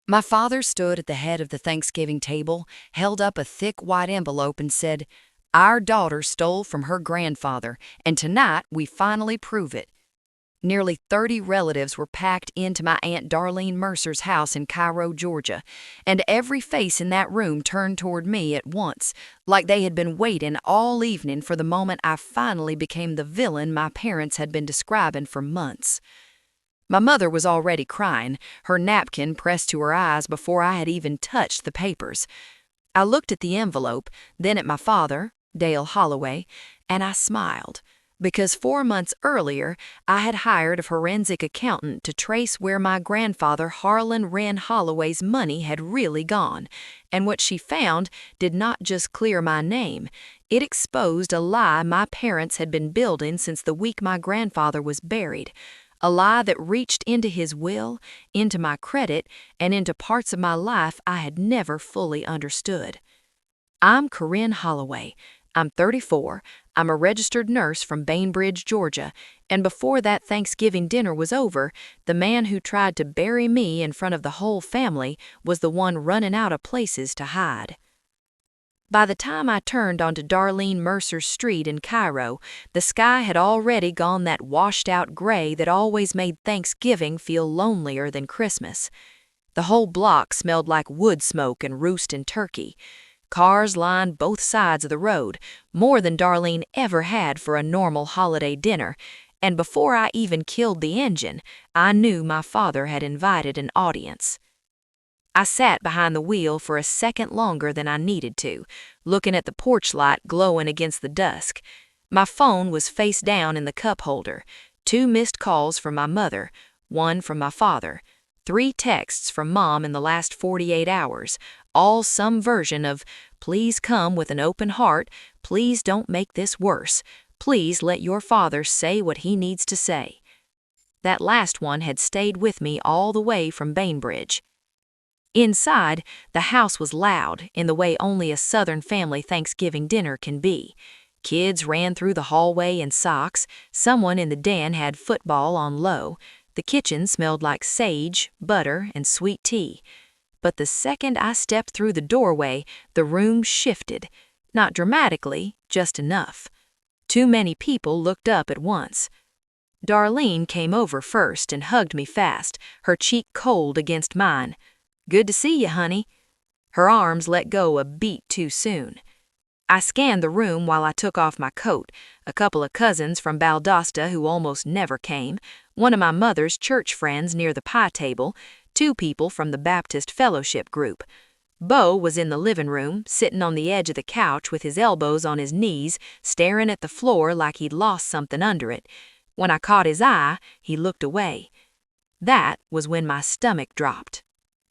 My father stood at the head of the Thanksgiving table, held up a thick white envelope, and said, "Our daughter stole from her grandfather, and tonight we finally prove it." Nearly 30 relatives were packed into my Aunt Darlene Mercer's house in Cairo, Georgia, and every face in that room turned toward me at once, like they had been waiting all evening for the moment I finally became the villain my parents had been describing for months. My mother was already crying, her napkin pressed to her eyes before I had even touched the papers. I looked at the envelope, then at my father, Dale Holloway, and I smiled, because 4 months earlier I had hired a forensic accountant to trace where my grandfather Harlan Wren Holloway's money had really gone, and what she found did not just clear my name, it exposed a lie my parents had been building since the week my grandfather was buried. A lie that reached into his will, into my credit, and into parts of my life I had never fully understood. I'm Corinne Holloway. I'm 34. I'm a registered nurse from Bainbridge, Georgia, and before that Thanksgiving dinner was over, the man who tried to bury me in front of the whole family was the one running out of places to hide. By the time I turned onto Darlene Mercer's street in Cairo, the sky had already gone that washed-out gray that always made Thanksgiving feel lonelier than Christmas. The whole block smelled like wood smoke and roasting turkey. Cars lined both sides of the road, more than Darlene ever had for a normal holiday dinner, and before I even killed the engine, I knew my father had invited an audience. I sat behind the wheel for a second longer than I needed to, looking at the porch light glowing against the dusk. My phone was face down in the cup holder, 2 missed calls from my mother, 1 from my father, 3 texts from Mom in the last 48 hours, all some version of, "Please come with an open heart, please don't make this worse, please let your father say what he needs to say." That last one had stayed with me all the way from Bainbridge. Inside, the house was loud in the way only a Southern family Thanksgiving dinner can be. Kids ran through the hallway in socks, someone in the den had football on low, the kitchen smelled like sage, butter, and sweet tea. But the second I stepped through the doorway, the room shifted. Not dramatically, just enough. Too many people looked up at once. Darlene came over first and hugged me fast, her cheek cold against mine. "Good to see you, honey." Her arms let go a beat too soon. I scanned the room while I took off my coat, a couple of cousins from Valdosta who almost never came, one of my mother's church friends near the pie table, 2 people from the Baptist Fellowship group. Bo was in the living room, sitting on the edge of the couch with his elbows on his knees, staring at the floor like he'd lost something under it. When I caught his eye, he looked away. That was when my stomach dropped.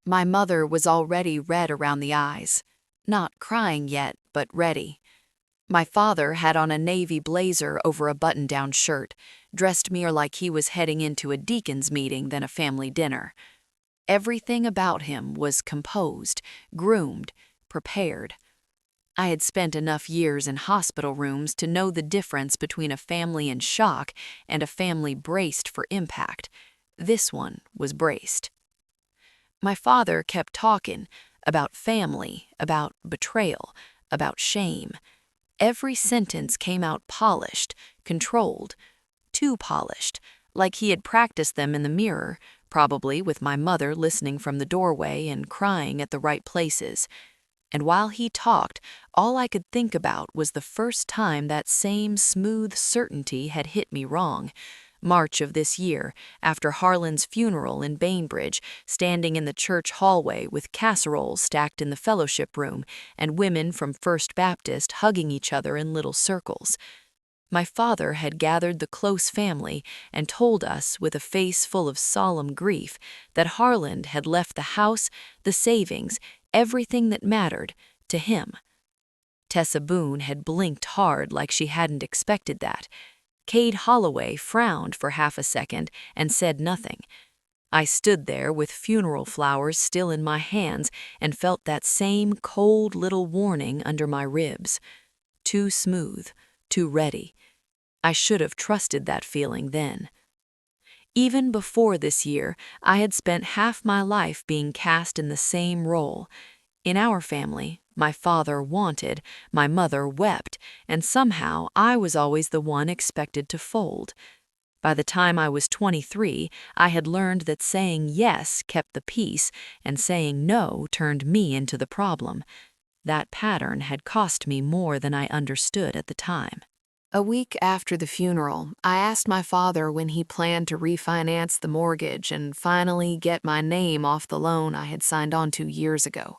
My mother was already red around the eyes. Not crying yet, but ready. My father had on a navy blazer over a button-down shirt, dressed more like he was heading into a deacon's meeting than a family dinner. Everything about him was composed, groomed, prepared. I had spent enough years in hospital rooms to know the difference between a family in shock and a family braced for impact. This one was braced. My father kept talking about family, about betrayal, about shame. Every sentence came out polished, controlled, too polished, like he had practiced them in the mirror, probably with my mother listening from the doorway and crying at the right places. And while he talked, all I could think about was the first time that same smooth certainty had hit me wrong. March of this year, after Harlan's funeral in Bainbridge, standing in the church hallway with casseroles stacked in the fellowship room and women from First Baptist hugging each other in little circles. My father had gathered the close family and told us with a face full of solemn grief that Harlan had left the house, the savings, everything that mattered, to him. Tessa Boone had blinked hard like she hadn't expected that. Cade Holloway frowned for half a second and said nothing. I stood there with funeral flowers still in my hands and felt that same cold little warning under my ribs. Too smooth, too ready. I should have trusted that feeling then. Even before this year, I had spent half my life being cast in the same role. In our family, my father wanted, my mother wept, and somehow I was always the one expected to fold. By the time I was 23, I had learned that saying yes kept the peace, and saying no turned me into the problem. That pattern had cost me more than I understood at the time. A week after the funeral, I asked my father when he planned to refinance the mortgage and finally get my name off the loan I had signed on to years ago.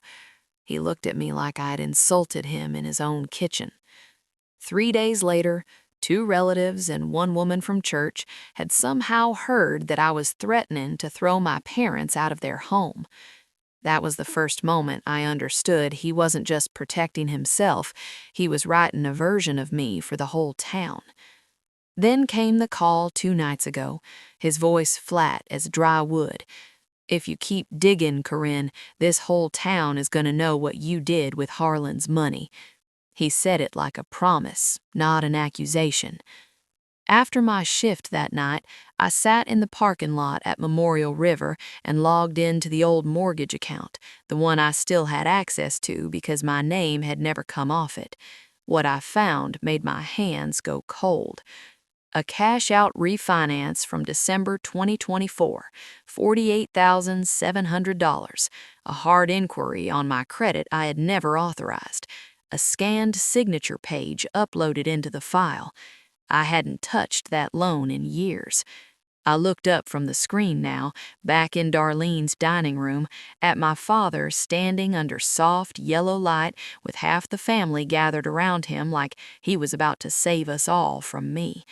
He looked at me like I had insulted him in his own kitchen. 3 days later, 2 relatives and one woman from church had somehow heard that I was threatening to throw my parents out of their home. That was the first moment I understood he wasn't just protecting himself, he was writing a version of me for the whole town. Then came the call 2 nights ago, his voice flat as dry wood. "If you keep digging, Corinne, this whole town is going to know what you did with Harlan's money." He said it like a promise, not an accusation. After my shift that night, I sat in the parking lot at Memorial River and logged into the old mortgage account, the one I still had access to because my name had never come off it. What I found made my hands go cold. A cash-out refinance from December 2024, $48,700, a hard inquiry on my credit I had never authorized, a scanned signature page uploaded into the file. I hadn't touched that loan in years. I looked up from the screen now, back in Darlene's dining room, at my father standing under soft yellow light with half the family gathered around him like he was about to save us all from me.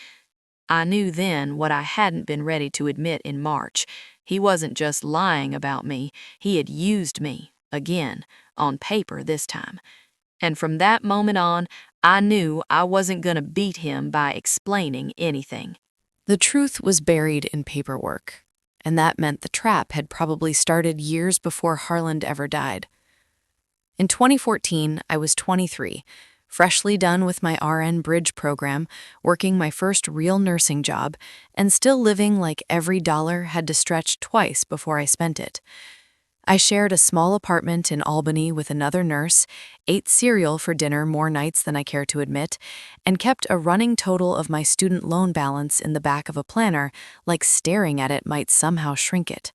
I knew then what I hadn't been ready to admit in March. He wasn't just lying about me, he had used me, again, on paper this time. And from that moment on, I knew I wasn't going to beat him by explaining anything. The truth was buried in paperwork, and that meant the trap had probably started years before Harland ever died. In 2014, I was 23, freshly done with my RN Bridge program, working my first real nursing job, and still living like every dollar had to stretch twice before I spent it. I shared a small apartment in Albany with another nurse, ate cereal for dinner more nights than I care to admit, and kept a running total of my student loan balance in the back of a planner, like staring at it might somehow shrink it.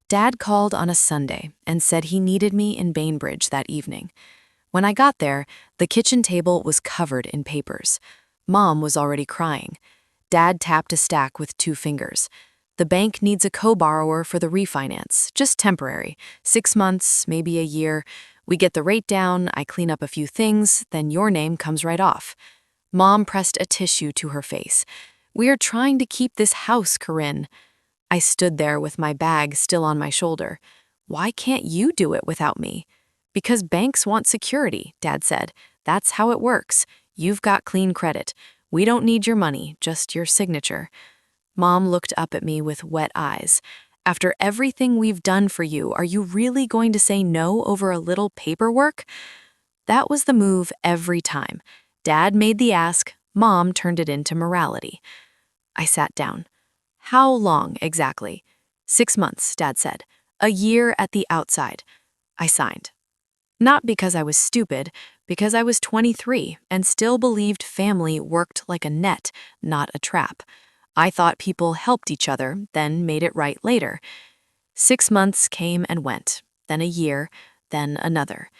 Dad called on a Sunday and said he needed me in Bainbridge that evening. When I got there, the kitchen table was covered in papers. Mom was already crying. Dad tapped a stack with 2 fingers. "The bank needs a co-borrower for the refinance, just temporary, 6 months, maybe a year. We get the rate down, I clean up a few things, then your name comes right off." Mom pressed a tissue to her face. "We are trying to keep this house, Corinne." I stood there with my bag still on my shoulder. "Why can't you do it without me?" "Because banks want security," Dad said. "That's how it works. You've got clean credit. We don't need your money, just your signature." Mom looked up at me with wet eyes. "After everything we've done for you, are you really going to say no over a little paperwork?" That was the move every time. Dad made the ask, Mom turned it into morality. I sat down. "How long exactly?" 6 months, Dad said. "A year at the outside." I signed. Not because I was stupid, because I was 23 and still believed family worked like a net, not a trap. I thought people helped each other, then made it right later. 6 months came and went, then a year, then another.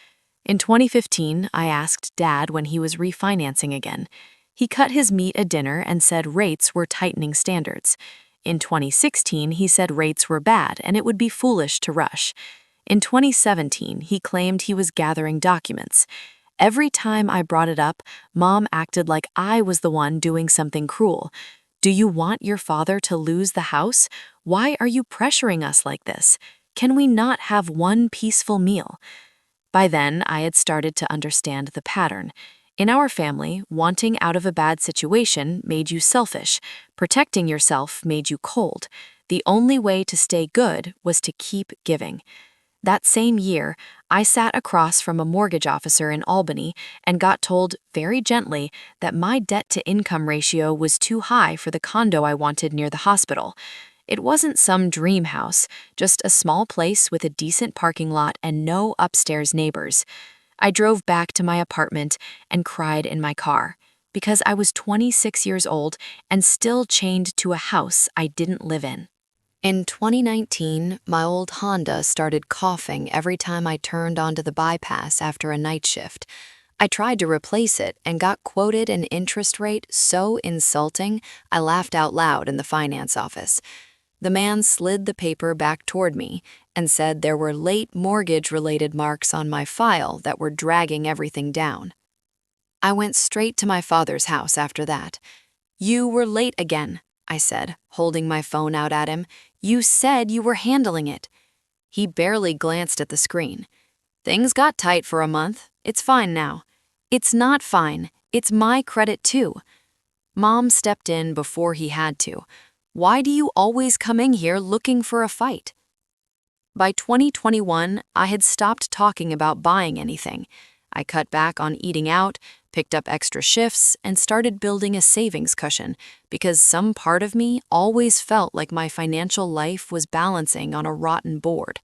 In 2015, I asked Dad when he was refinancing again. He cut his meat at dinner and said rates were tightening standards. In 2016, he said rates were bad and it would be foolish to rush. In 2017, he claimed he was gathering documents. Every time I brought it up, Mom acted like I was the one doing something cruel. "Do you want your father to lose the house? Why are you pressuring us like this? Can we not have one peaceful meal?" By then, I had started to understand the pattern. In our family, wanting out of a bad situation made you selfish. Protecting yourself made you cold. The only way to stay good was to keep giving. That same year, I sat across from a mortgage officer in Albany and got told, very gently, that my debt-to-income ratio was too high for the condo I wanted near the hospital. It wasn't some dream house, just a small place with a decent parking lot and no upstairs neighbors. I drove back to my apartment and cried in my car because I was 26 years old and still chained to a house I didn't live in. In 2019, my old Honda started coughing every time I turned onto the bypass after a night shift. I tried to replace it and got quoted an interest rate so insulting I laughed out loud in the finance office. The man slid the paper back toward me and said there were late mortgage-related marks on my file that were dragging everything down. I went straight to my father's house after that. "You were late again," I said, holding my phone out at him. "You said you were handling it." He barely glanced at the screen. "Things got tight for a month. It's fine now." "It's not fine. It's my credit too." Mom stepped in before he had to. "Why do you always come in here looking for a fight?" By 2021, I had stopped talking about buying anything. I cut back on eating out, picked up extra shifts, and started building a savings cushion because some part of me always felt like my financial life was balancing on a rotten board.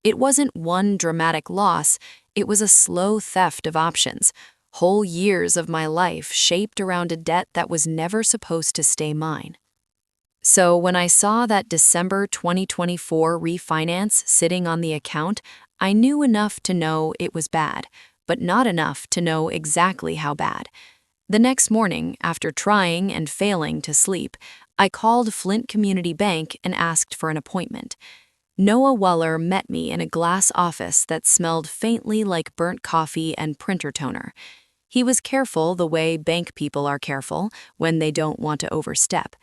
It wasn't one dramatic loss, it was a slow theft of options. Whole years of my life shaped around a debt that was never supposed to stay mine. So when I saw that December 2024 refinance sitting on the account, I knew enough to know it was bad, but not enough to know exactly how bad. The next morning, after trying and failing to sleep, I called Flint Community Bank and asked for an appointment. Noah Weller met me in a glass office that smelled faintly like burnt coffee and printer toner. He was careful the way bank people are careful when they don't want to overstep.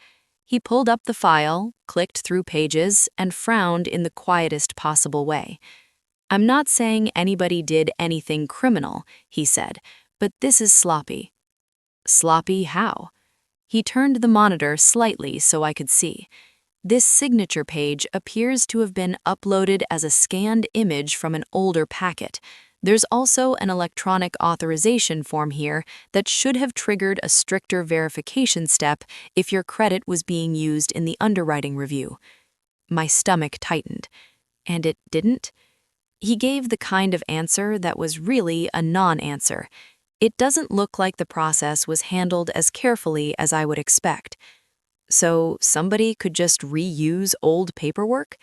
He pulled up the file, clicked through pages, and frowned in the quietest possible way. "I'm not saying anybody did anything criminal," he said, "but this is sloppy." "Sloppy how?" He turned the monitor slightly so I could see. "This signature page appears to have been uploaded as a scanned image from an older packet. There's also an electronic authorization form here that should have triggered a stricter verification step if your credit was being used in the underwriting review." My stomach tightened. And it didn't? He gave the kind of answer that was really a non-answer. "It doesn't look like the process was handled as carefully as I would expect." So somebody could just reuse old paperwork?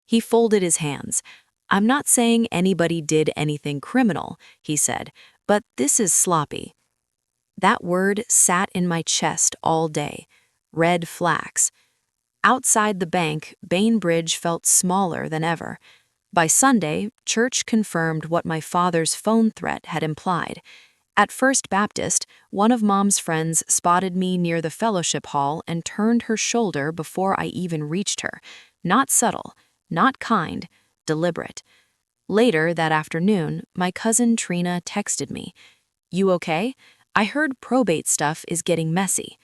He folded his hands. "I'm not saying anybody did anything criminal," he said, "but this is sloppy." That word sat in my chest all day. Red flags. Outside the bank, Bainbridge felt smaller than ever. By Sunday, church confirmed what my father's phone threat had implied. At First Baptist, one of Mom's friends spotted me near the fellowship hall and turned her shoulder before I even reached her. Not subtle, not kind, deliberate. Later that afternoon, my cousin Trina texted me, "You okay? I heard probate stuff is getting messy."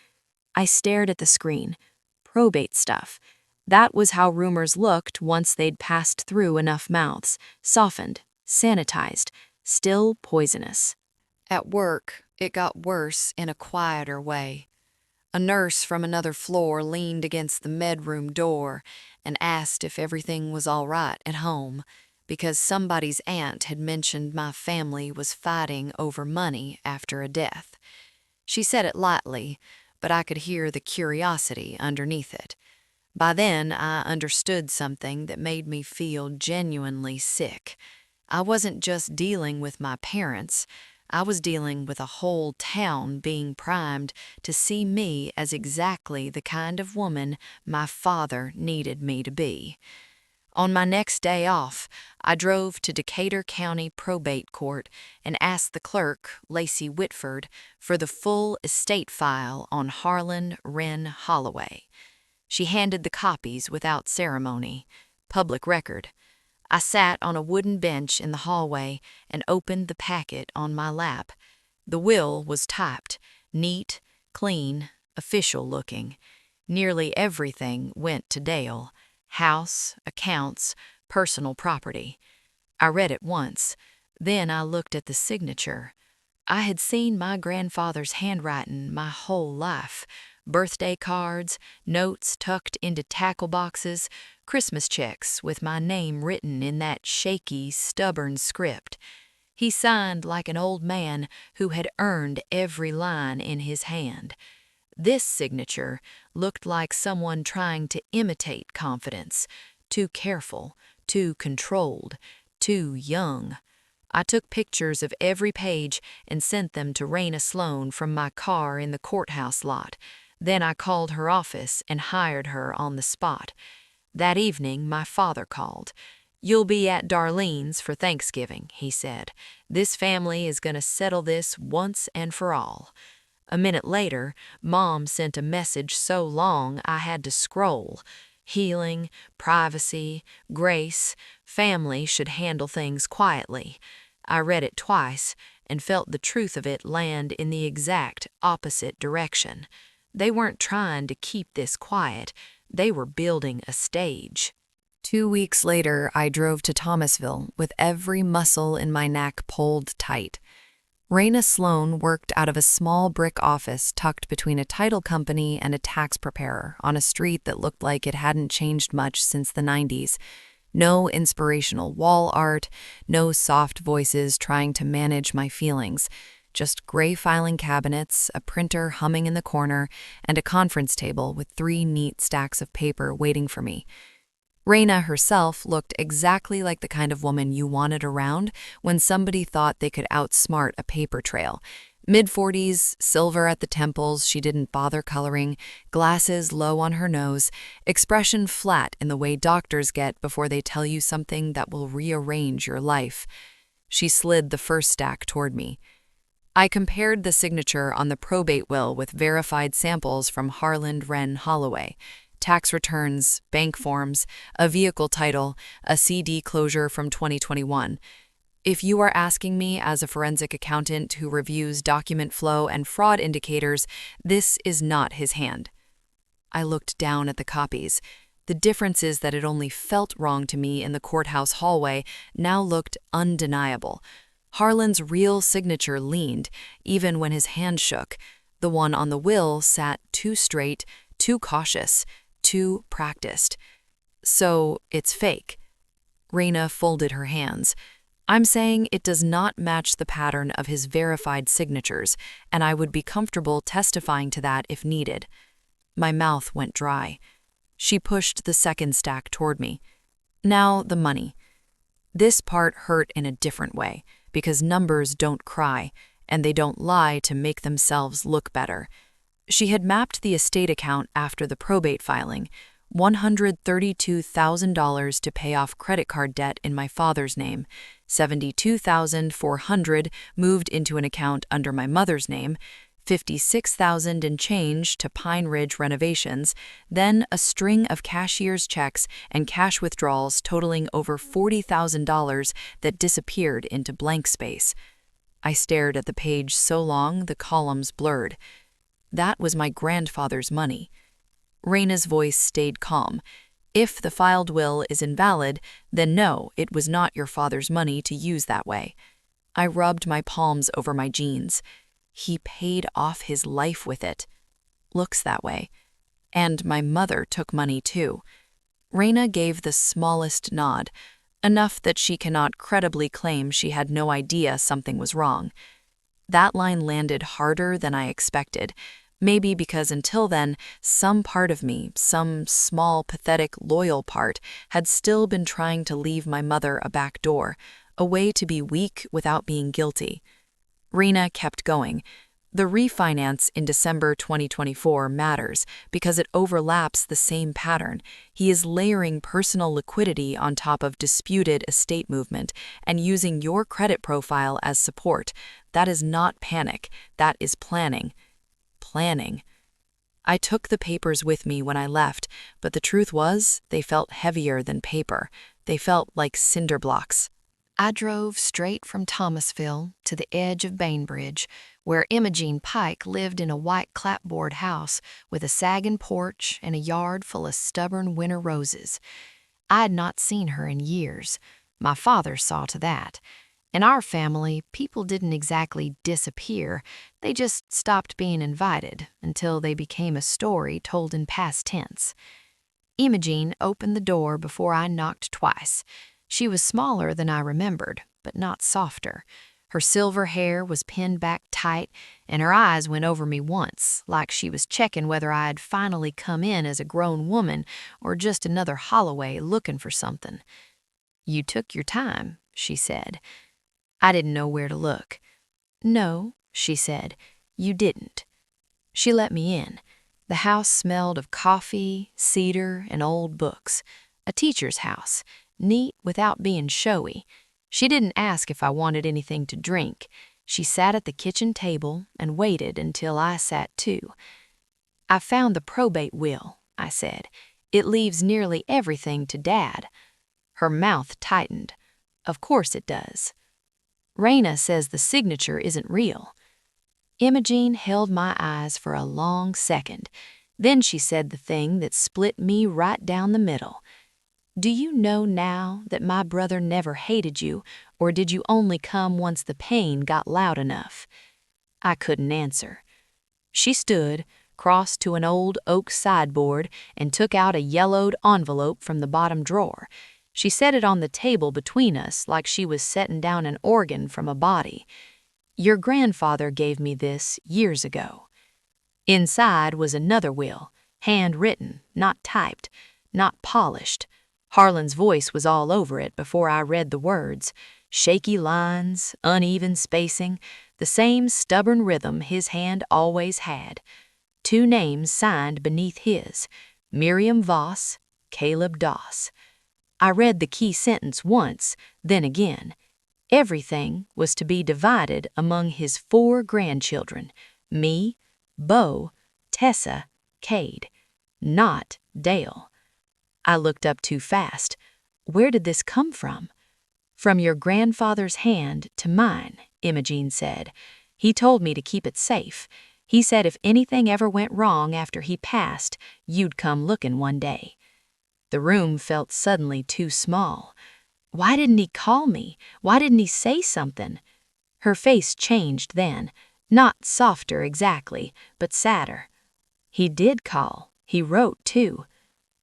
I stared at the screen. Probate stuff. That was how rumors looked once they'd passed through enough mouths, softened, sanitized, still poisonous. At work, it got worse in a quieter way. A nurse from another floor leaned against the medroom door and asked if everything was all right at home, because somebody's aunt had mentioned my family was fighting over money after a death. She said it lightly, but I could hear the curiosity underneath it. By then, I understood something that made me feel genuinely sick. I wasn't just dealing with my parents. I was dealing with a whole town being primed to see me as exactly the kind of woman my father needed me to be. On my next day off, I drove to Decatur County Probate Court and asked the clerk, Lacey Whitford, for the full estate file on Harlan Wren Holloway. She handed the copies without ceremony. Public record. I sat on a wooden bench in the hallway and opened the packet on my lap. The will was typed, neat, clean, official looking. Nearly everything went to Dale. House, accounts, personal property. I read it once. Then I looked at the signature. I had seen my grandfather's handwriting my whole life, birthday cards, notes tucked into tackle boxes, Christmas checks with my name written in that shaky, stubborn script. He signed like an old man who had earned every line in his hand. This signature looked like someone trying to imitate confidence, too careful, too controlled, too young. I took pictures of every page and sent them to Raina Sloan from my car in the courthouse lot. Then I called her office and hired her on the spot. That evening, my father called. "You'll be at Darlene's for Thanksgiving," he said. "This family is going to settle this once and for all." A minute later, Mom sent a message so long I had to scroll. Healing, privacy, grace, family should handle things quietly. I read it twice and felt the truth of it land in the exact opposite direction. They weren't trying to keep this quiet. They were building a stage. 2 weeks later, I drove to Thomasville with every muscle in my neck pulled tight. Raina Sloan worked out of a small brick office tucked between a title company and a tax preparer on a street that looked like it hadn't changed much since the 90s. No inspirational wall art, no soft voices trying to manage my feelings. Just gray filing cabinets, a printer humming in the corner, and a conference table with 3 neat stacks of paper waiting for me. Raina herself looked exactly like the kind of woman you wanted around when somebody thought they could outsmart a paper trail. Mid-40s, silver at the temples she didn't bother coloring, glasses low on her nose, expression flat in the way doctors get before they tell you something that will rearrange your life. She slid the first stack toward me. I compared the signature on the probate will with verified samples from Harland Wren Holloway. Tax returns, bank forms, a vehicle title, a CD closure from 2021. If you are asking me as a forensic accountant who reviews document flow and fraud indicators, this is not his hand. I looked down at the copies. The difference is that it only felt wrong to me in the courthouse hallway now looked undeniable. Harlan's real signature leaned, even when his hand shook. The one on the will sat too straight, too cautious, too practiced. So it's fake. Raina folded her hands. I'm saying it does not match the pattern of his verified signatures, and I would be comfortable testifying to that if needed. My mouth went dry. She pushed the second stack toward me. Now the money. This part hurt in a different way, because numbers don't cry, and they don't lie to make themselves look better. She had mapped the estate account after the probate filing, $132,000 to pay off credit card debt in my father's name, $72,400 moved into an account under my mother's name, $56,000 and change to Pine Ridge renovations, then a string of cashier's checks and cash withdrawals totaling over $40,000 that disappeared into blank space. I stared at the page so long the columns blurred. That was my grandfather's money. Raina's voice stayed calm. If the filed will is invalid, then no, it was not your father's money to use that way. I rubbed my palms over my jeans. He paid off his life with it. Looks that way. And my mother took money too. Raina gave the smallest nod, enough that she cannot credibly claim she had no idea something was wrong. That line landed harder than I expected. Maybe because until then, some part of me, some small, pathetic, loyal part, had still been trying to leave my mother a back door, a way to be weak without being guilty. Raina kept going. The refinance in December 2024 matters because it overlaps the same pattern. He is layering personal liquidity on top of disputed estate movement and using your credit profile as support. That is not panic. That is planning. Planning. I took the papers with me when I left, but the truth was they felt heavier than paper. They felt like cinder blocks. I drove straight from Thomasville to the edge of Bainbridge, where Imogene Pike lived in a white clapboard house with a sagging porch and a yard full of stubborn winter roses. I had not seen her in years. My father saw to that. In our family, people didn't exactly disappear. They just stopped being invited until they became a story told in past tense. Imogene opened the door before I knocked twice. She was smaller than I remembered, but not softer. Her silver hair was pinned back tight, and her eyes went over me once, like she was checking whether I had finally come in as a grown woman or just another Holloway looking for something. "You took your time," she said. I didn't know where to look. "No," she said, "you didn't." She let me in. The house smelled of coffee, cedar, and old books. A teacher's house, neat without being showy. She didn't ask if I wanted anything to drink. She sat at the kitchen table and waited until I sat too. "I found the probate will," I said. "It leaves nearly everything to Dad." Her mouth tightened. "Of course it does." "Raina says the signature isn't real." Imogene held my eyes for a long second. Then she said the thing that split me right down the middle. "Do you know now that my brother never hated you, or did you only come once the pain got loud enough?" I couldn't answer. She stood, crossed to an old oak sideboard, and took out a yellowed envelope from the bottom drawer. She set it on the table between us like she was setting down an organ from a body. "Your grandfather gave me this years ago." Inside was another will, handwritten, not typed, not polished. Harlan's voice was all over it before I read the words. Shaky lines, uneven spacing, the same stubborn rhythm his hand always had. 2 names signed beneath his, Miriam Voss, Caleb Doss. I read the key sentence once, then again. Everything was to be divided among his 4 grandchildren, me, Bo, Tessa, Cade, not Dale. I looked up too fast. Where did this come from? "From your grandfather's hand to mine," Imogene said. "He told me to keep it safe. He said if anything ever went wrong after he passed, you'd come looking one day." The room felt suddenly too small. Why didn't he call me? Why didn't he say something? Her face changed then, not softer exactly, but sadder. "He did call. He wrote, too."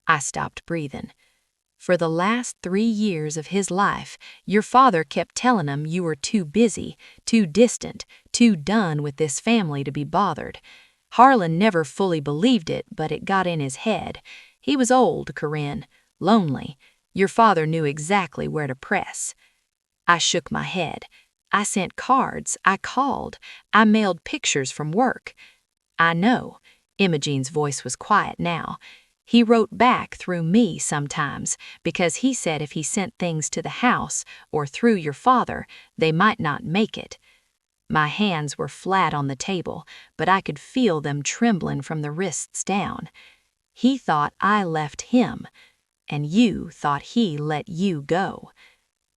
I stopped breathing. "For the last 3 years of his life, your father kept telling him you were too busy, too distant, too done with this family to be bothered. Harlan never fully believed it, but it got in his head. He was old, Corinne, lonely. Your father knew exactly where to press." I shook my head. "I sent cards. I called. I mailed pictures from work." "I know." Imogene's voice was quiet now. "He wrote back through me sometimes, because he said if he sent things to the house or through your father, they might not make it." My hands were flat on the table, but I could feel them trembling from the wrists down. "He thought I left him, and you thought he let you go."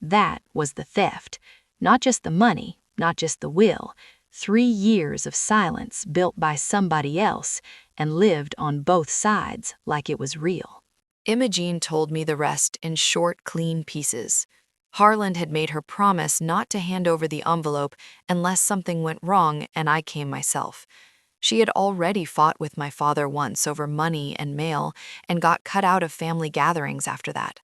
That was the theft. Not just the money, not just the will. 3 years of silence built by somebody else and lived on both sides like it was real. Imogene told me the rest in short, clean pieces. Harlan had made her promise not to hand over the envelope unless something went wrong and I came myself. She had already fought with my father once over money and mail and got cut out of family gatherings after that.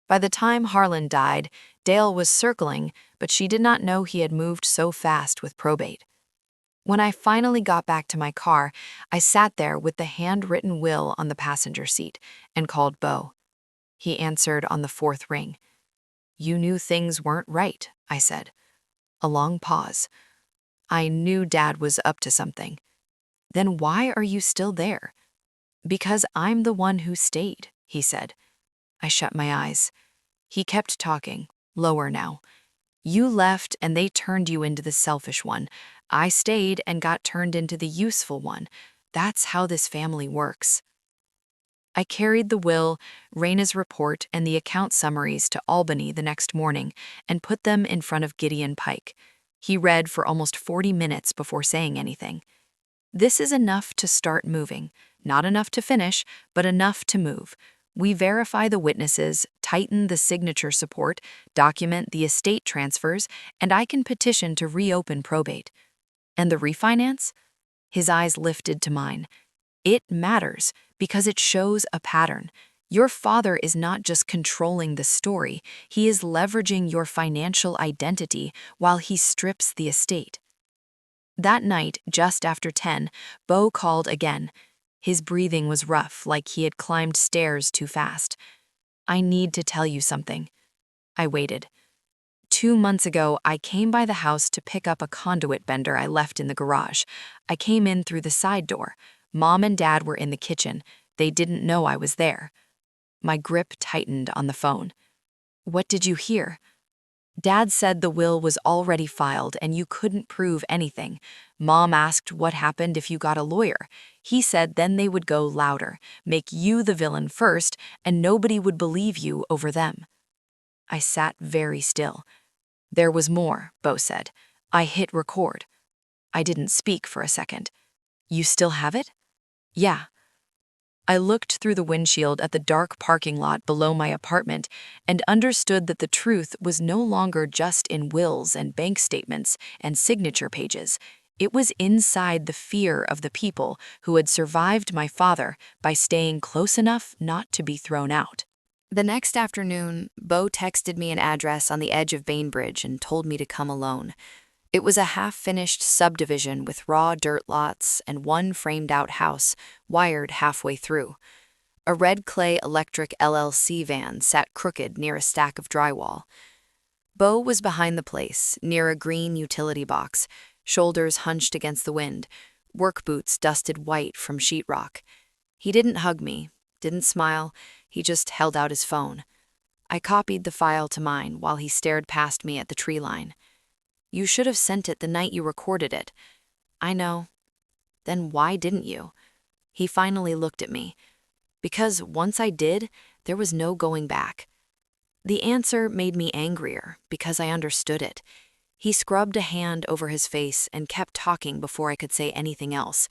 By the time Harlan died, Dale was circling, but she did not know he had moved so fast with probate. When I finally got back to my car, I sat there with the handwritten will on the passenger seat and called Bo. He answered on the 4th ring. "You knew things weren't right," I said. A long pause. "I knew Dad was up to something." "Then why are you still there?" "Because I'm the one who stayed," he said. I shut my eyes. He kept talking, lower now. "You left and they turned you into the selfish one. I stayed and got turned into the useful one. That's how this family works." I carried the will, Raina's report, and the account summaries to Albany the next morning and put them in front of Gideon Pike. He read for almost 40 minutes before saying anything. "This is enough to start moving. Not enough to finish, but enough to move. We verify the witnesses, tighten the signature support, document the estate transfers, and I can petition to reopen probate. And the refinance? His eyes lifted to mine. It matters because it shows a pattern. Your father is not just controlling the story, he is leveraging your financial identity while he strips the estate. That night, just after 10, Beau called again. His breathing was rough, like he had climbed stairs too fast. I need to tell you something. I waited. 2 months ago, I came by the house to pick up a conduit bender I left in the garage. I came in through the side door. Mom and Dad were in the kitchen. They didn't know I was there. My grip tightened on the phone. What did you hear? Dad said the will was already filed and you couldn't prove anything. Mom asked what happened if you got a lawyer. He said then they would go louder, make you the villain first, and nobody would believe you over them. I sat very still. There was more, Beau said. I hit record. I didn't speak for a second. You still have it? Yeah. I looked through the windshield at the dark parking lot below my apartment and understood that the truth was no longer just in wills and bank statements and signature pages. It was inside the fear of the people who had survived my father by staying close enough not to be thrown out. The next afternoon, Beau texted me an address on the edge of Bainbridge and told me to come alone. It was a half-finished subdivision with raw dirt lots and one framed-out house, wired halfway through. A red clay electric LLC van sat crooked near a stack of drywall. Beau was behind the place, near a green utility box, shoulders hunched against the wind, work boots dusted white from sheetrock. He didn't hug me, didn't smile, he just held out his phone. I copied the file to mine while he stared past me at the tree line. You should have sent it the night you recorded it. I know. Then why didn't you? He finally looked at me. Because once I did, there was no going back. The answer made me angrier because I understood it. He scrubbed a hand over his face and kept talking before I could say anything else.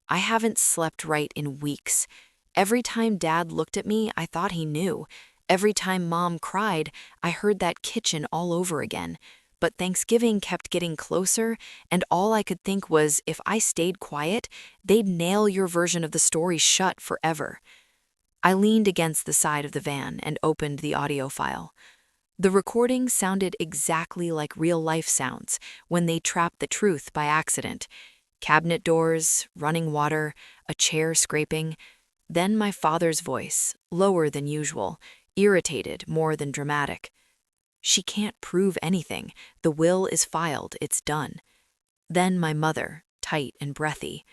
I haven't slept right in weeks. Every time Dad looked at me, I thought he knew. Every time Mom cried, I heard that kitchen all over again. But Thanksgiving kept getting closer, and all I could think was if I stayed quiet, they'd nail your version of the story shut forever. I leaned against the side of the van and opened the audio file. The recording sounded exactly like real-life sounds when they trapped the truth by accident. Cabinet doors, running water, a chair scraping. Then my father's voice, lower than usual, irritated more than dramatic. She can't prove anything. The will is filed, it's done. Then my mother, tight and breathy.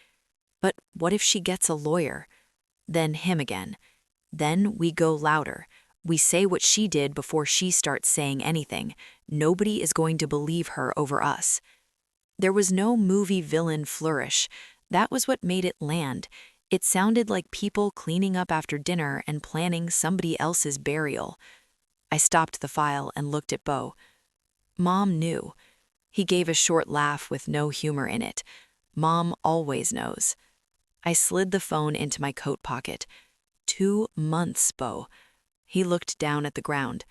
But what if she gets a lawyer? Then him again. Then we go louder. We say what she did before she starts saying anything. Nobody is going to believe her over us. There was no movie villain flourish. That was what made it land. It sounded like people cleaning up after dinner and planning somebody else's burial. I stopped the file and looked at Beau. Mom knew. He gave a short laugh with no humor in it. Mom always knows. I slid the phone into my coat pocket. 2 months, Beau. He looked down at the ground.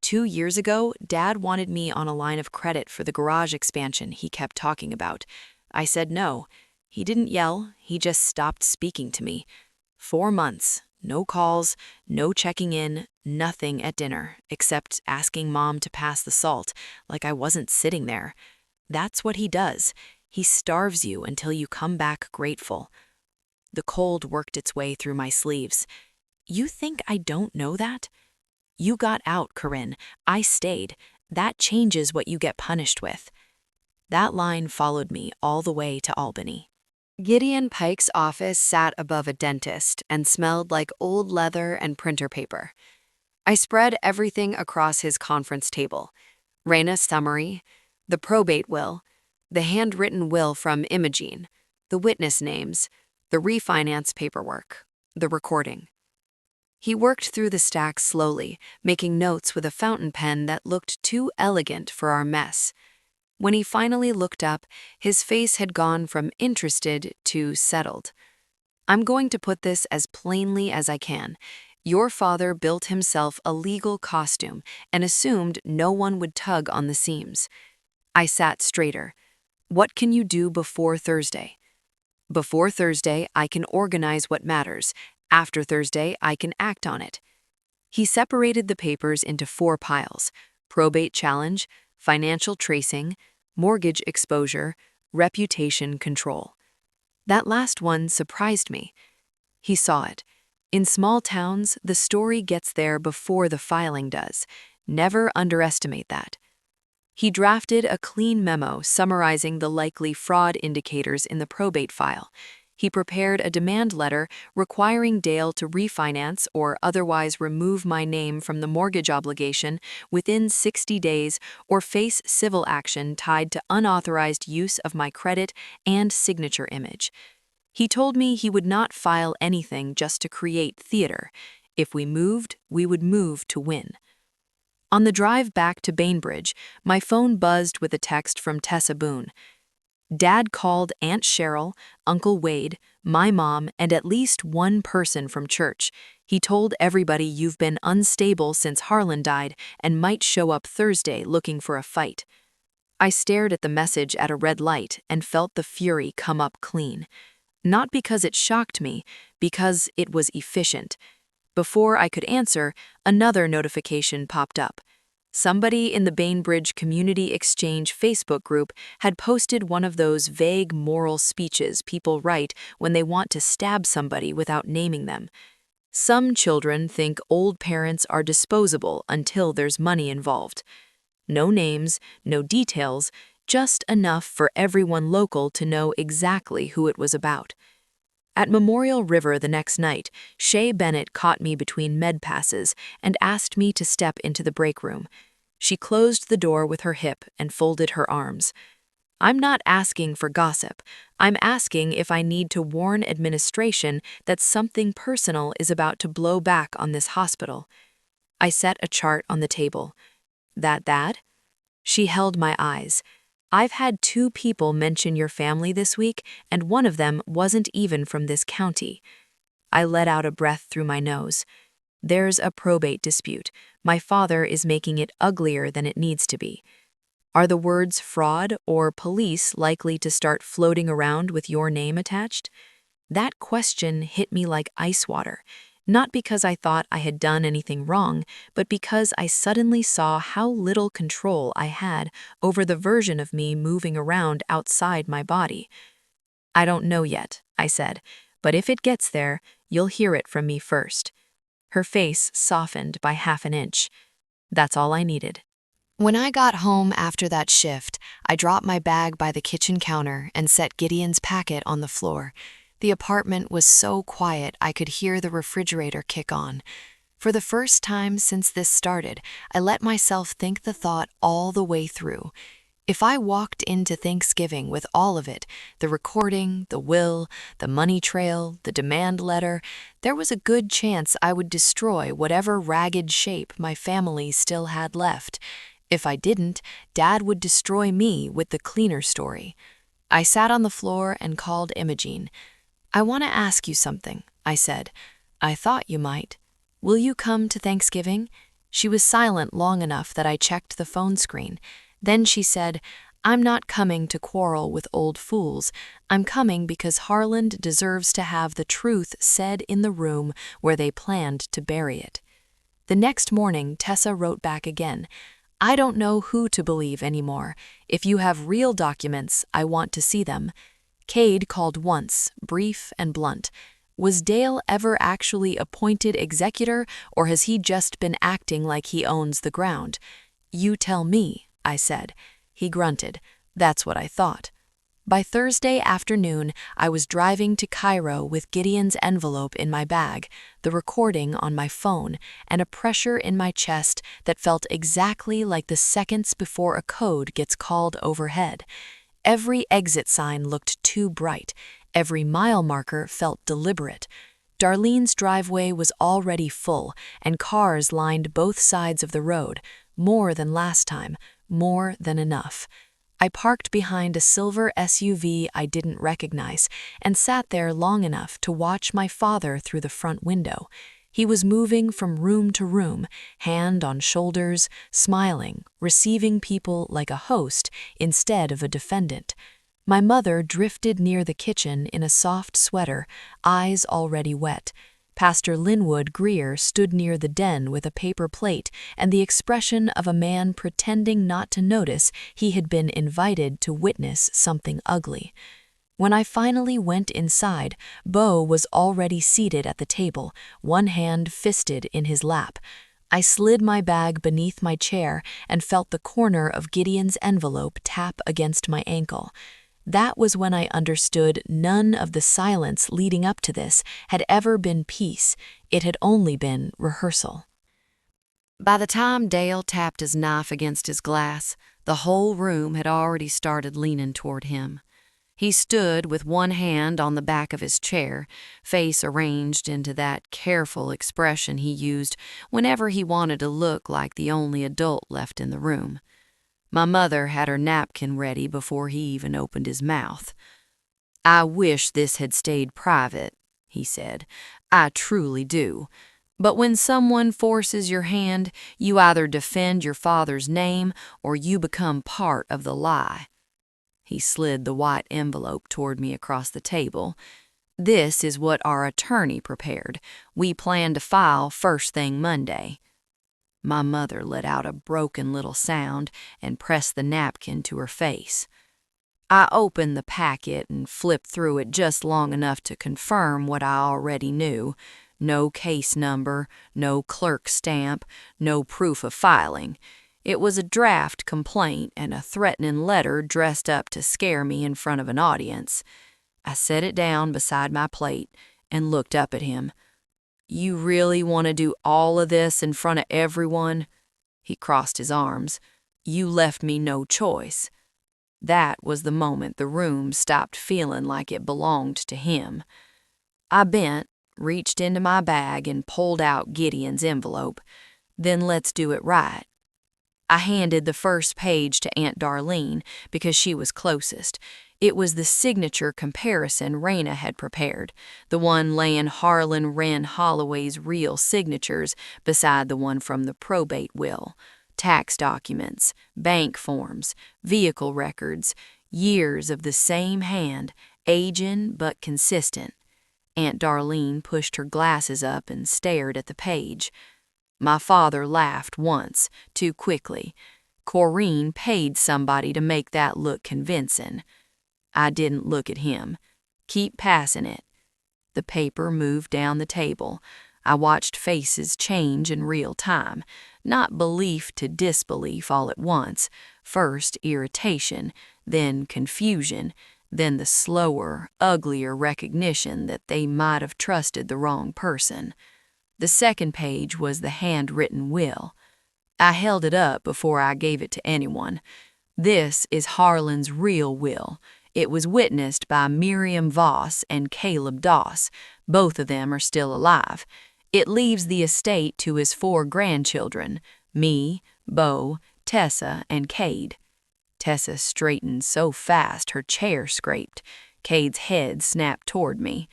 2 years ago, Dad wanted me on a line of credit for the garage expansion he kept talking about. I said no. He didn't yell, he just stopped speaking to me. 4 months. No calls, no checking in, nothing at dinner, except asking Mom to pass the salt, like I wasn't sitting there. That's what he does. He starves you until you come back grateful. The cold worked its way through my sleeves. You think I don't know that? You got out, Corinne. I stayed. That changes what you get punished with. That line followed me all the way to Albany. Gideon Pike's office sat above a dentist and smelled like old leather and printer paper. I spread everything across his conference table. Raina's summary, the probate will, the handwritten will from Imogene, the witness names, the refinance paperwork, the recording. He worked through the stacks slowly, making notes with a fountain pen that looked too elegant for our mess. When he finally looked up, his face had gone from interested to settled. I'm going to put this as plainly as I can. Your father built himself a legal costume and assumed no one would tug on the seams. I sat straighter. What can you do before Thursday? Before Thursday, I can organize what matters. After Thursday, I can act on it. He separated the papers into 4 piles: probate challenge, financial tracing, mortgage exposure, reputation control. That last one surprised me. He saw it. In small towns, the story gets there before the filing does. Never underestimate that. He drafted a clean memo summarizing the likely fraud indicators in the probate file. He prepared a demand letter requiring Dale to refinance or otherwise remove my name from the mortgage obligation within 60 days or face civil action tied to unauthorized use of my credit and signature image. He told me he would not file anything just to create theater. If we moved, we would move to win. On the drive back to Bainbridge, my phone buzzed with a text from Tessa Boone. Dad called Aunt Cheryl, Uncle Wade, my mom, and at least one person from church. He told everybody you've been unstable since Harlan died and might show up Thursday looking for a fight. I stared at the message at a red light and felt the fury come up clean. Not because it shocked me, because it was efficient. Before I could answer, another notification popped up. Somebody in the Bainbridge Community Exchange Facebook group had posted one of those vague moral speeches people write when they want to stab somebody without naming them. Some children think old parents are disposable until there's money involved. No names, no details, just enough for everyone local to know exactly who it was about. At Memorial River the next night, Shay Bennett caught me between med passes and asked me to step into the break room. She closed the door with her hip and folded her arms. I'm not asking for gossip. I'm asking if I need to warn administration that something personal is about to blow back on this hospital. I set a chart on the table. That? She held my eyes. I've had 2 people mention your family this week, and one of them wasn't even from this county. I let out a breath through my nose. There's a probate dispute. My father is making it uglier than it needs to be. Are the words fraud or police likely to start floating around with your name attached? That question hit me like ice water. Not because I thought I had done anything wrong, but because I suddenly saw how little control I had over the version of me moving around outside my body. I don't know yet, I said, but if it gets there, you'll hear it from me first. Her face softened by half an inch. That's all I needed. When I got home after that shift, I dropped my bag by the kitchen counter and set Gideon's packet on the floor. The apartment was so quiet I could hear the refrigerator kick on. For the first time since this started, I let myself think the thought all the way through. If I walked into Thanksgiving with all of it, the recording, the will, the money trail, the demand letter, there was a good chance I would destroy whatever ragged shape my family still had left. If I didn't, Dad would destroy me with the cleaner story. I sat on the floor and called Imogene. I want to ask you something, I said. I thought you might. Will you come to Thanksgiving? She was silent long enough that I checked the phone screen. Then she said, I'm not coming to quarrel with old fools. I'm coming because Harlan deserves to have the truth said in the room where they planned to bury it. The next morning, Tessa wrote back again. I don't know who to believe anymore. If you have real documents, I want to see them. Cade called once, brief and blunt. Was Dale ever actually appointed executor, or has he just been acting like he owns the ground? You tell me, I said. He grunted. That's what I thought. By Thursday afternoon, I was driving to Cairo with Gideon's envelope in my bag, the recording on my phone, and a pressure in my chest that felt exactly like the seconds before a code gets called overhead. Every exit sign looked too bright. Every mile marker felt deliberate. Darlene's driveway was already full, and cars lined both sides of the road. More than last time, more than enough. I parked behind a silver SUV I didn't recognize and sat there long enough to watch my father through the front window. He was moving from room to room, hand on shoulders, smiling, receiving people like a host instead of a defendant. My mother drifted near the kitchen in a soft sweater, eyes already wet. Pastor Linwood Greer stood near the den with a paper plate and the expression of a man pretending not to notice he had been invited to witness something ugly. When I finally went inside, Beau was already seated at the table, one hand fisted in his lap. I slid my bag beneath my chair and felt the corner of Gideon's envelope tap against my ankle. That was when I understood none of the silence leading up to this had ever been peace. It had only been rehearsal. By the time Dale tapped his knife against his glass, the whole room had already started leaning toward him. He stood with one hand on the back of his chair, face arranged into that careful expression he used whenever he wanted to look like the only adult left in the room. My mother had her napkin ready before he even opened his mouth. "I wish this had stayed private," he said. "I truly do. But when someone forces your hand, you either defend your father's name or you become part of the lie." He slid the white envelope toward me across the table. "This is what our attorney prepared. We plan to file first thing Monday." My mother let out a broken little sound and pressed the napkin to her face. I opened the packet and flipped through it just long enough to confirm what I already knew. No case number, no clerk stamp, no proof of filing. It was a draft complaint and a threatening letter dressed up to scare me in front of an audience. I set it down beside my plate and looked up at him. "You really want to do all of this in front of everyone?" He crossed his arms. "You left me no choice." That was the moment the room stopped feeling like it belonged to him. I bent, reached into my bag, and pulled out Gideon's envelope. "Then let's do it right." I handed the first page to Aunt Darlene because she was closest. It was the signature comparison Raina had prepared, the one laying Harlan Wren Holloway's real signatures beside the one from the probate will. Tax documents, bank forms, vehicle records, years of the same hand, aging but consistent. Aunt Darlene pushed her glasses up and stared at the page. My father laughed once, too quickly. Corrine paid somebody to make that look convincing. I didn't look at him. "Keep passing it." The paper moved down the table. I watched faces change in real time, not belief to disbelief all at once. First irritation, then confusion, then the slower, uglier recognition that they might have trusted the wrong person. The second page was the handwritten will. I held it up before I gave it to anyone. "This is Harlan's real will. It was witnessed by Miriam Voss and Caleb Doss. Both of them are still alive. It leaves the estate to his 4 grandchildren, me, Beau, Tessa, and Cade." Tessa straightened so fast her chair scraped. Cade's head snapped toward me.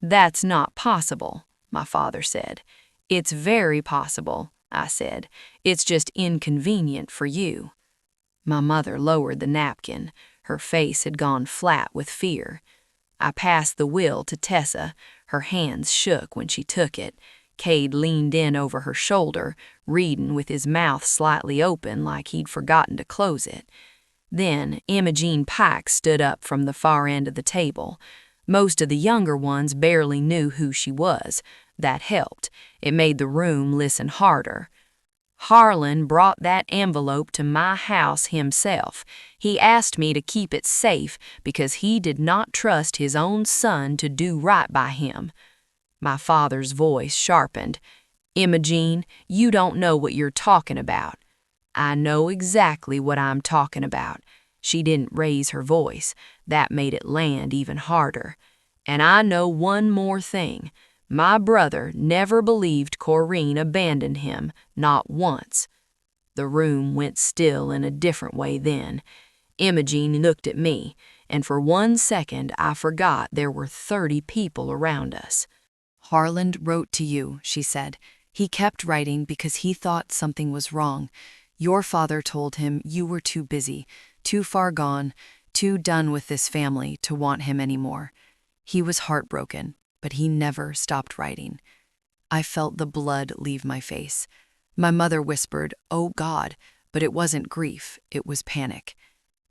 "That's not possible," my father said. "It's very possible," I said. "It's just inconvenient for you." My mother lowered the napkin. Her face had gone flat with fear. I passed the will to Tessa. Her hands shook when she took it. Cade leaned in over her shoulder, reading with his mouth slightly open like he'd forgotten to close it. Then Imogene Pike stood up from the far end of the table. Most of the younger ones barely knew who she was. That helped. It made the room listen harder. "Harlan brought that envelope to my house himself. He asked me to keep it safe because he did not trust his own son to do right by him." My father's voice sharpened. "Imogene, you don't know what you're talking about." "I know exactly what I'm talking about." She didn't raise her voice. That made it land even harder. "And I know one more thing. My brother never believed Corrine abandoned him, not once." The room went still in a different way then. Imogene looked at me, and for 1 second I forgot there were 30 people around us. Harland wrote to you, she said. He kept writing because he thought something was wrong. Your father told him you were too busy, too far gone, too done with this family to want him anymore. He was heartbroken, but he never stopped writing. I felt the blood leave my face. My mother whispered, "Oh God," but it wasn't grief, it was panic.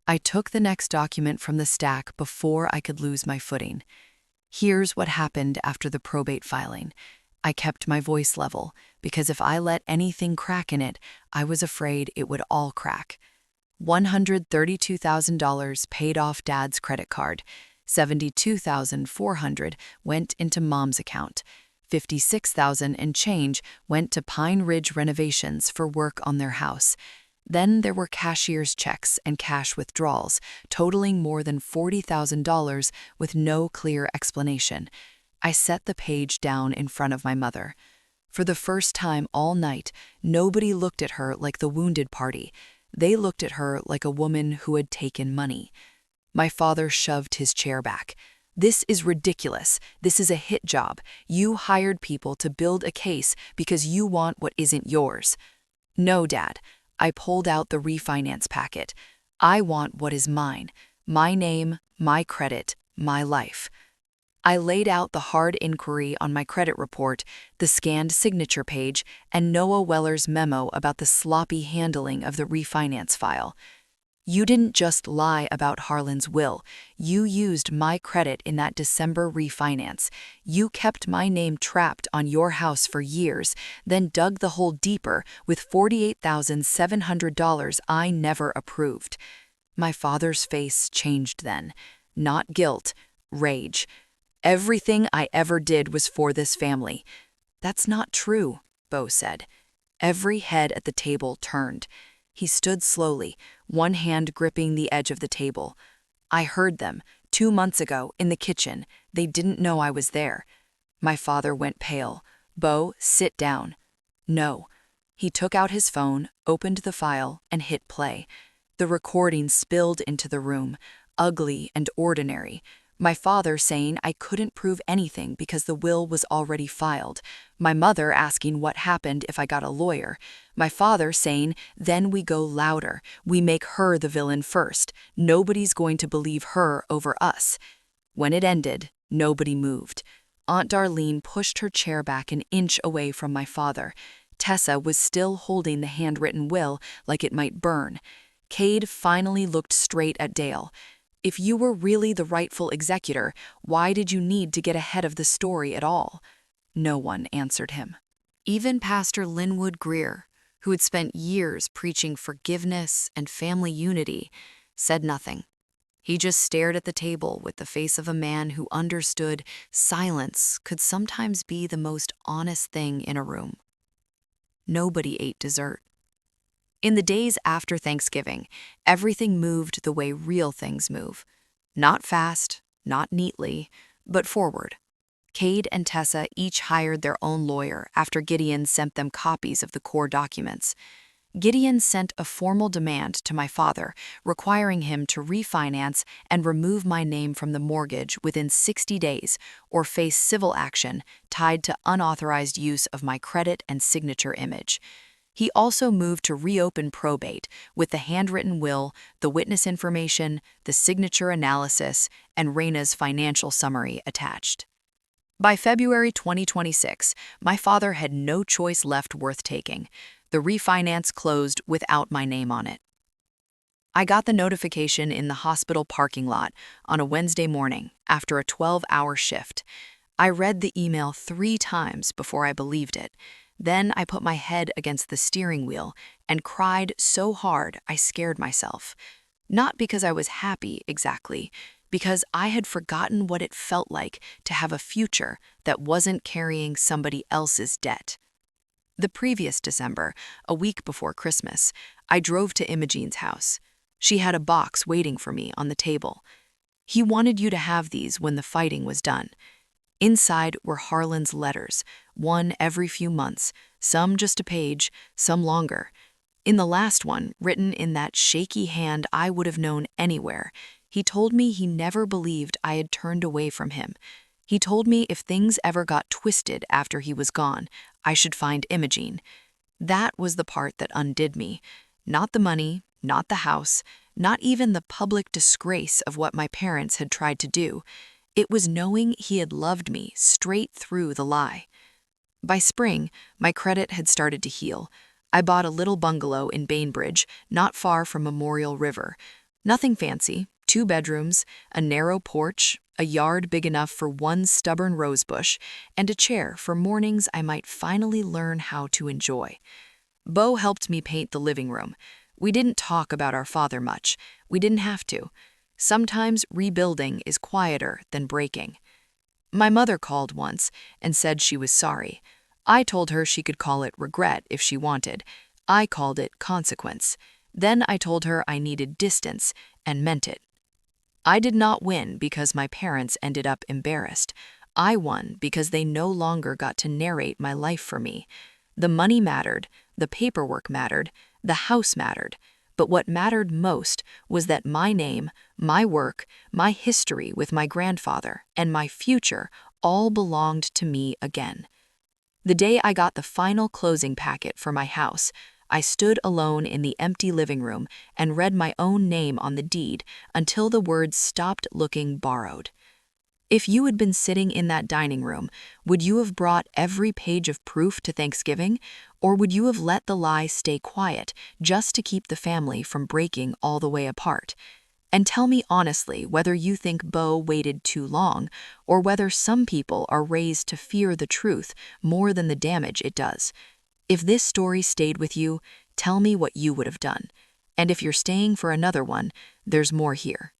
I took the next document from the stack before I could lose my footing. Here's what happened after the probate filing. I kept my voice level, because if I let anything crack in it, I was afraid it would all crack. $132,000 paid off Dad's credit card. $72,400 went into Mom's account. $56,000 and change went to Pine Ridge Renovations for work on their house. Then there were cashier's checks and cash withdrawals, totaling more than $40,000 with no clear explanation. I set the page down in front of my mother. For the first time all night, nobody looked at her like the wounded party. They looked at her like a woman who had taken money. My father shoved his chair back. "This is ridiculous. This is a hit job. You hired people to build a case because you want what isn't yours." "No, Dad." I pulled out the refinance packet. "I want what is mine. My name, my credit, my life." I laid out the hard inquiry on my credit report, the scanned signature page, and Noah Weller's memo about the sloppy handling of the refinance file. "You didn't just lie about Harlan's will. You used my credit in that December refinance. You kept my name trapped on your house for years, then dug the hole deeper with $48,700 I never approved." My father's face changed then. Not guilt, rage. "Everything I ever did was for this family." "That's not true," Bo said. Every head at the table turned. He stood slowly, one hand gripping the edge of the table. "I heard them 2 months ago in the kitchen. They didn't know I was there." My father went pale. "Bo, sit down." "No." He took out his phone, opened the file, and hit play. The recording spilled into the room, ugly and ordinary. My father saying I couldn't prove anything because the will was already filed. My mother asking what happened if I got a lawyer. My father saying, "Then we go louder. We make her the villain first. Nobody's going to believe her over us." When it ended, nobody moved. Aunt Darlene pushed her chair back an inch away from my father. Tessa was still holding the handwritten will like it might burn. Cade finally looked straight at Dale. "If you were really the rightful executor, why did you need to get ahead of the story at all?" No one answered him. Even Pastor Linwood Greer, who had spent years preaching forgiveness and family unity, said nothing. He just stared at the table with the face of a man who understood silence could sometimes be the most honest thing in a room. Nobody ate dessert. In the days after Thanksgiving, everything moved the way real things move. Not fast, not neatly, but forward. Cade and Tessa each hired their own lawyer after Gideon sent them copies of the core documents. Gideon sent a formal demand to my father, requiring him to refinance and remove my name from the mortgage within 60 days or face civil action tied to unauthorized use of my credit and signature image. He also moved to reopen probate with the handwritten will, the witness information, the signature analysis, and Raina's financial summary attached. By February 2026, my father had no choice left worth taking. The refinance closed without my name on it. I got the notification in the hospital parking lot on a Wednesday morning after a 12-hour shift. I read the email 3 times before I believed it. Then I put my head against the steering wheel and cried so hard I scared myself. Not because I was happy, exactly, because I had forgotten what it felt like to have a future that wasn't carrying somebody else's debt. The previous December, a week before Christmas, I drove to Imogene's house. She had a box waiting for me on the table. "He wanted you to have these when the fighting was done." Inside were Harlan's letters, one every few months, some just a page, some longer. In the last one, written in that shaky hand I would have known anywhere, he told me he never believed I had turned away from him. He told me if things ever got twisted after he was gone, I should find Imogene. That was the part that undid me. Not the money, not the house, not even the public disgrace of what my parents had tried to do. It was knowing he had loved me straight through the lie. By spring, my credit had started to heal. I bought a little bungalow in Bainbridge, not far from Memorial River. Nothing fancy, 2 bedrooms, a narrow porch, a yard big enough for one stubborn rosebush, and a chair for mornings I might finally learn how to enjoy. Beau helped me paint the living room. We didn't talk about our father much. We didn't have to. Sometimes rebuilding is quieter than breaking. My mother called once and said she was sorry. I told her she could call it regret if she wanted. I called it consequence. Then I told her I needed distance and meant it. I did not win because my parents ended up embarrassed. I won because they no longer got to narrate my life for me. The money mattered, the paperwork mattered, the house mattered. But what mattered most was that my name, my work, my history with my grandfather, and my future all belonged to me again. The day I got the final closing packet for my house, I stood alone in the empty living room and read my own name on the deed until the words stopped looking borrowed. If you had been sitting in that dining room, would you have brought every page of proof to Thanksgiving, or would you have let the lie stay quiet just to keep the family from breaking all the way apart? And tell me honestly whether you think Beau waited too long, or whether some people are raised to fear the truth more than the damage it does. If this story stayed with you, tell me what you would have done. And if you're staying for another one, there's more here.